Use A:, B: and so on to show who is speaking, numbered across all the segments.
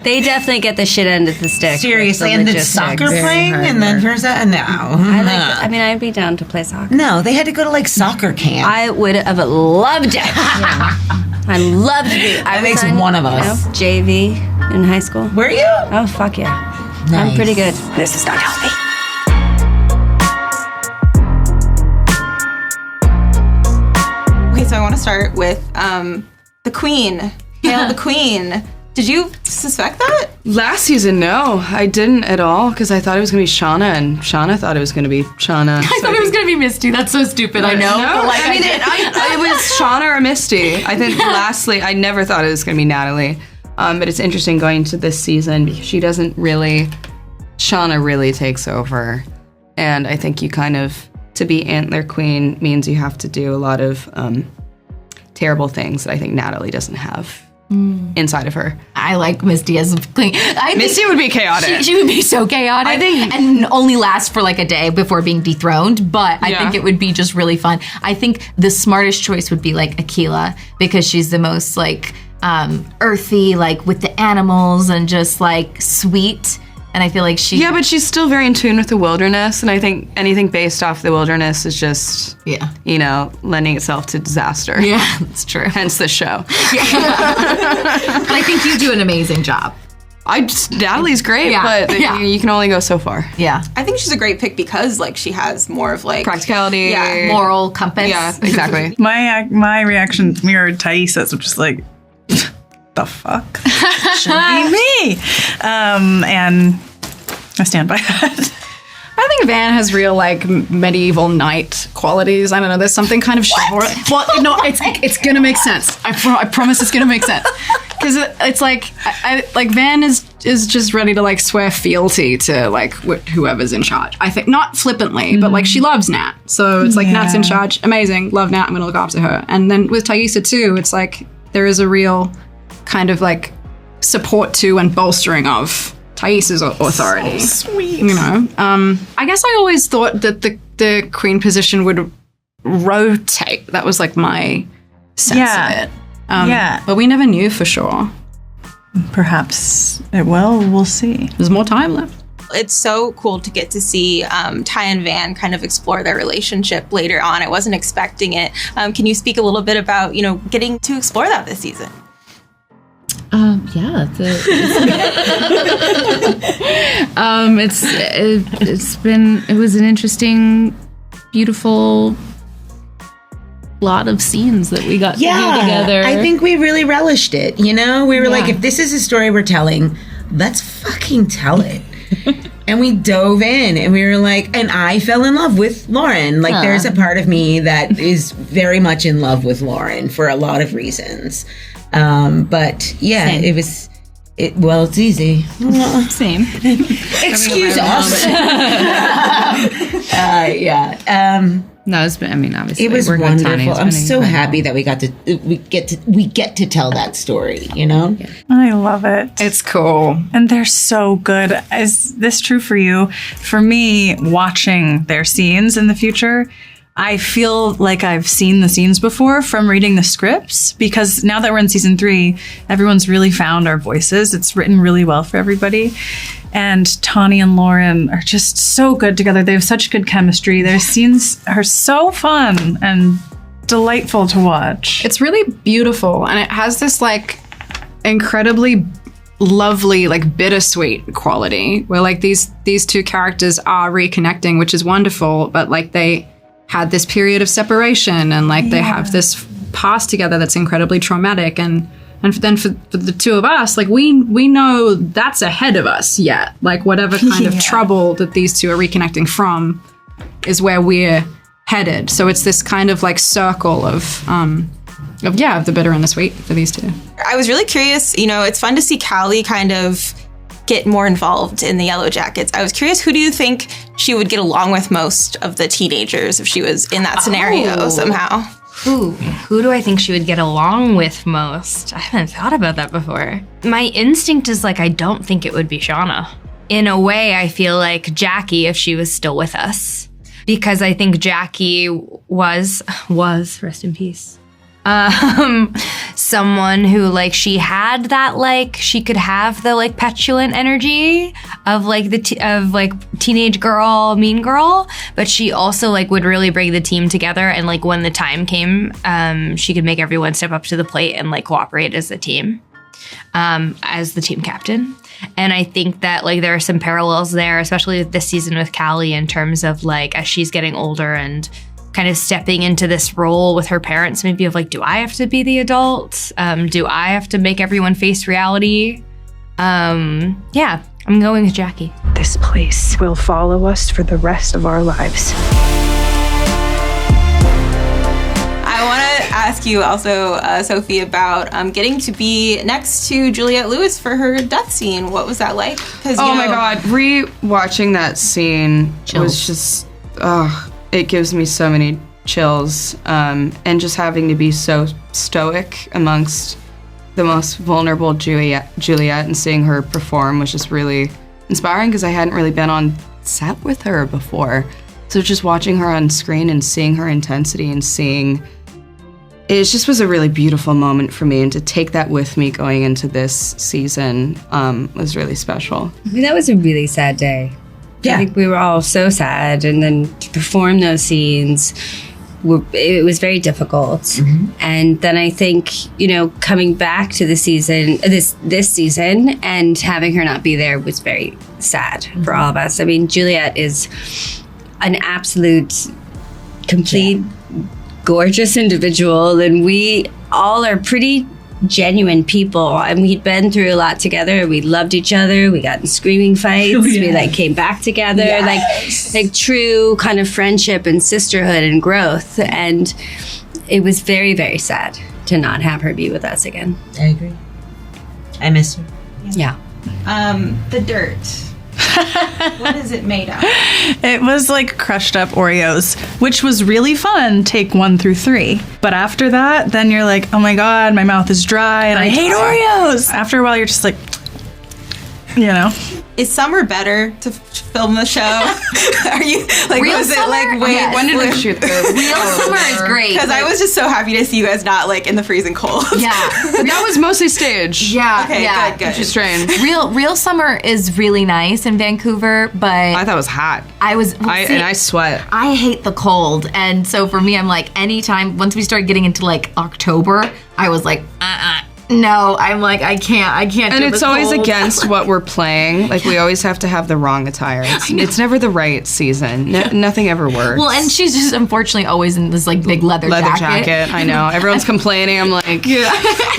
A: They definitely get the shit end of the stick.
B: Seriously, and the soccer playing, and then there's that. No,
A: I'd be down to play soccer.
B: No, they had to go to like soccer camp.
A: I would have loved it. I loved it.
B: That makes one of us.
A: JV in high school.
B: Were you?
A: Oh fuck yeah! Nice. I'm pretty good. This is not healthy.
C: Okay, so I want to start with the Queen. Hail the Queen. Did you suspect that?
D: Last season, no, I didn't at all, because I thought it was going to be Shauna, and Shauna thought it was going to be Shauna.
E: I thought it was going to be Misty. That's so stupid. I know.
D: No,
E: But
D: it was Shauna or Misty. I think lastly, I never thought it was going to be Natalie. But it's interesting going to this season because she doesn't really, Shauna really takes over. And I think you kind of, to be Antler Queen means you have to do a lot of terrible things that I think Natalie doesn't have. Inside of her.
E: I like Misty as a queen.
D: Misty would be chaotic.
E: She would be so chaotic.
D: I think,
E: and only last for like a day before being dethroned. But I think it would be just really fun. I think the smartest choice would be like Akila, because she's the most like earthy, like with the animals and just like sweet. And I feel like she...
D: Yeah, but she's still very in tune with the wilderness. And I think anything based off the wilderness is just, you know, lending itself to disaster.
E: Yeah, that's true.
D: Hence the show.
E: But I think you do an amazing job.
D: Natalie's great, but you can only go so far.
E: Yeah.
C: I think she's a great pick because, like, she has more of, like...
D: practicality.
C: Yeah.
E: Moral compass.
D: Yeah, exactly.
F: My reaction mirrored Thaisa's, which is like... the fuck? Should be me. And I stand by that.
G: I think Van has real like medieval knight qualities. I don't know. There's something kind of chivalrous. Well, no, it's gonna make sense. I promise it's gonna make sense. Because it's like like Van is just ready to like swear fealty to like whoever's in charge. I think not flippantly, but like she loves Nat, so it's like Nat's in charge. Amazing, love Nat. I'm gonna look after her. And then with Thaisa too, it's like there is a real kind of like support to and bolstering of Thaisa's authority.
F: So sweet.
G: You know, I guess I always thought that the queen position would rotate. That was like my sense of it. But we never knew for sure.
F: Perhaps it will. We'll see.
G: There's more time left.
C: It's so cool to get to see Ty and Van kind of explore their relationship later on. I wasn't expecting it. Can you speak a little bit about, you know, getting to explore that this season?
H: Yeah, it was an interesting, beautiful lot of scenes that we got to do together.
B: I think we really relished it. You know, we were like, if this is a story we're telling, let's fucking tell it. And we dove in, and we were like, and I fell in love with Lauren. Like, there's a part of me that is very much in love with Lauren for a lot of reasons. But yeah, Same. It's easy.
H: Same.
B: Excuse us.
H: No, it's been, I mean, obviously
B: it was wonderful. I'm so happy that we get to tell that story, you know?
F: Yeah. I love it.
G: It's cool.
F: And they're so good. Is this true for you? For me, watching their scenes in the future, I feel like I've seen the scenes before from reading the scripts, because now that we're in season 3, everyone's really found our voices. It's written really well for everybody. And Tawny and Lauren are just so good together. They have such good chemistry. Their scenes are so fun and delightful to watch.
G: It's really beautiful, and it has this like incredibly lovely, like bittersweet quality where like these two characters are reconnecting, which is wonderful, but like they had this period of separation, and like they have this past together that's incredibly traumatic, and then for the two of us, like we know that's ahead of us yet. Like whatever kind of trouble that these two are reconnecting from is where we're headed. So it's this kind of like circle of the bitter and the sweet for these two.
C: I was really curious, you know, it's fun to see Callie kind of get more involved in the Yellowjackets. I was curious, who do you think she would get along with most of the teenagers if she was in that scenario somehow?
A: Who do I think she would get along with most? I haven't thought about that before. My instinct is like, I don't think it would be Shauna. In a way, I feel like Jackie if she was still with us. Because I think Jackie was, rest in peace, Someone who like she had that like she could have the like petulant energy of like teenage girl, mean girl, but she also like would really bring the team together, and like when the time came, she could make everyone step up to the plate and like cooperate as the team captain. And I think that like there are some parallels there, especially this season with Callie, in terms of like as she's getting older and kind of stepping into this role with her parents, maybe of like, do I have to be the adult? Do I have to make everyone face reality? Yeah, I'm going with Jackie.
I: This place will follow us for the rest of our lives.
C: I want to ask you also, Sophie, about getting to be next to Juliette Lewis for her death scene. What was that like?
D: Oh my God, re-watching that scene was just, it gives me so many chills. And just having to be so stoic amongst the most vulnerable Juliette and seeing her perform was just really inspiring because I hadn't really been on set with her before. So just watching her on screen and seeing her intensity and seeing... It just was a really beautiful moment for me, and to take that with me going into this season was really special.
J: I mean, that was a really sad day. Yeah. I think we were all so sad, and then to perform those scenes, it was very difficult. Mm-hmm. And then I think, coming back to the season, this season, and having her not be there was very sad for all of us. I mean, Juliette is an absolute, complete... gorgeous individual, and we all are pretty genuine people, and we'd been through a lot together. We loved each other. We got in screaming fights. We came back together, like true kind of friendship and sisterhood and growth. And it was very, very sad to not have her be with us again.
B: I agree. I miss her.
J: Yeah.
C: The dirt. What is it made of?
F: It was like crushed up Oreos, which was really fun, take 1 through 3. But after that, then you're like, oh my God, my mouth is dry and I hate Oreos. After a while, you're just like,
C: Is summer better to film the show? Are you like,
E: Real
C: was
E: summer?
C: it like, wait,
E: Yes.
C: when did we shoot this?
E: Real summer is great.
C: Because I was just so happy to see you guys not like in the freezing cold.
E: Yeah.
D: That was mostly stage.
E: Yeah.
C: Okay,
E: yeah.
C: good.
D: Which is strange.
E: Real summer is really nice in Vancouver, but
D: I thought it was hot. I sweat.
E: I hate the cold, and so for me, I'm like, anytime once we started getting into like October, I was like, no, I'm like, I can't.
D: And
E: do
D: it's
E: the
D: always
E: cold.
D: against what we're playing. Like, we always have to have the wrong attire. It's never the right season. Nothing ever works.
E: Well, and she's just unfortunately always in this like big leather jacket.
D: I know. Everyone's complaining. I'm like, you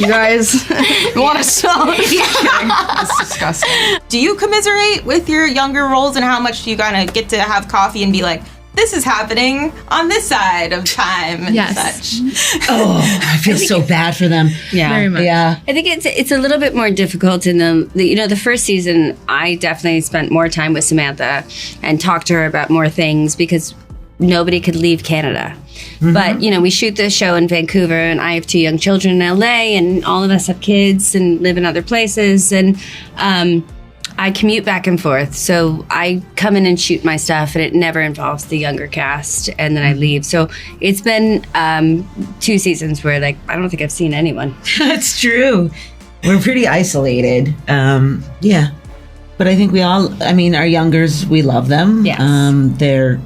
D: guys want to sell? It's disgusting.
C: Do you commiserate with your younger roles, and how much do you kind of get to have coffee and be like, this is happening on this side of time and such?
B: Oh, I feel so bad for them.
J: Yeah,
H: very much.
B: Yeah.
J: I think it's a little bit more difficult in the first season. I definitely spent more time with Samantha and talked to her about more things because nobody could leave Canada. Mm-hmm. But we shoot this show in Vancouver, and I have 2 young children in LA, and all of us have kids and live in other places, and I commute back and forth, so I come in and shoot my stuff, and it never involves the younger cast, and then I leave. So it's been 2 seasons where, like, I don't think I've seen anyone.
B: That's true. We're pretty isolated. Yeah. But I think our youngers, we love them.
J: Yes.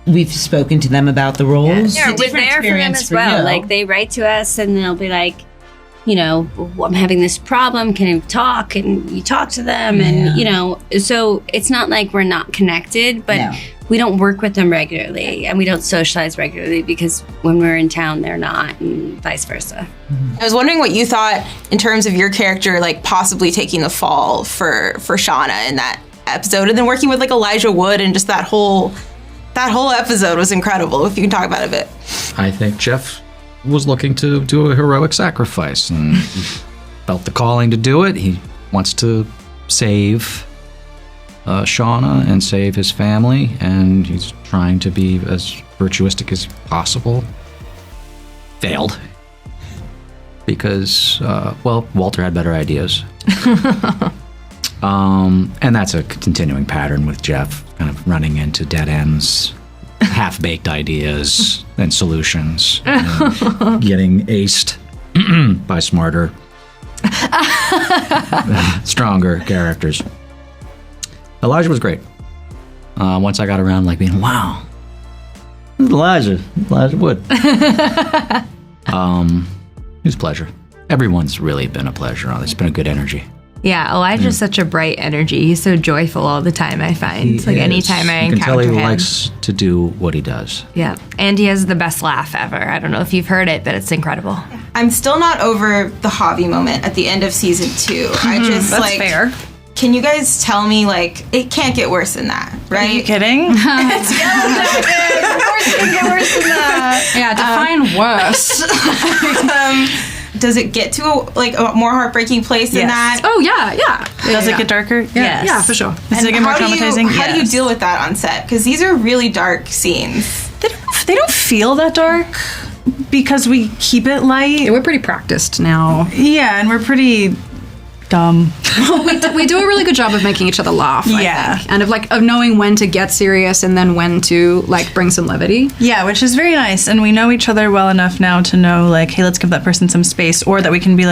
B: We've spoken to them about the roles.
J: Yeah,
B: It's a
J: we're
B: different
J: there for them
B: experience
J: as
B: for
J: well.
B: you.
J: Like, they write to us, and they'll be like, I'm having this problem. Can you talk? And you talk to them, and so it's not like we're not connected, but we don't work with them regularly, and we don't socialize regularly because when we're in town, they're not, and vice versa.
C: I was wondering what you thought in terms of your character, like possibly taking the fall for Shauna in that episode, and then working with like Elijah Wood, and just that whole episode was incredible. If you can talk about it a bit.
K: I think Jeff was looking to do a heroic sacrifice and felt the calling to do it. He wants to save Shauna and save his family, and he's trying to be as virtuistic as possible. Failed. Because, Walter had better ideas. And that's a continuing pattern with Jeff, kind of running into dead ends half-baked ideas and solutions, and getting aced by smarter, stronger characters. Elijah was great. Once I got around like being, wow, Elijah Wood. It was a pleasure. Everyone's really been a pleasure. It's been a good energy.
A: Yeah, Elijah's such a bright energy. He's so joyful all the time, I find. Anytime I
K: you can tell
A: encounter
K: he
A: him.
K: likes to do what he does.
A: Yeah, and he has the best laugh ever. I don't know if you've heard it, but it's incredible.
C: I'm still not over the Javi moment at the end of season 2. I just
F: That's fair.
C: Can you guys tell me, it can't get worse than that, right?
F: Are you kidding?
C: It's Yellowjackets. Of course it can get worse than that.
G: Yeah, define worse.
C: Does it get to a more heartbreaking place than that?
G: Oh, yeah.
F: Does it get darker?
G: Yeah, yeah, for sure.
F: Does it get more traumatizing?
C: How do you deal with that on set? Because these are really dark scenes.
F: They don't feel that dark because we keep it light.
G: Yeah, we're pretty practiced now.
F: Yeah, and we're pretty dumb.
G: we do a really good job of making each other laugh. I think. And of knowing when to get serious and then when to bring some levity.
F: Yeah, which is very nice. And we know each other well enough now to know hey, let's give that person some space, or that we can be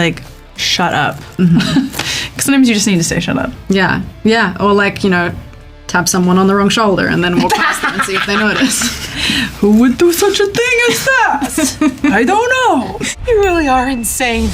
F: shut up. Because sometimes you just need to say shut up.
G: Yeah, or tap someone on the wrong shoulder and then walk past them and see if they notice.
F: Who would do such a thing as that? I don't know.
I: You really are insane.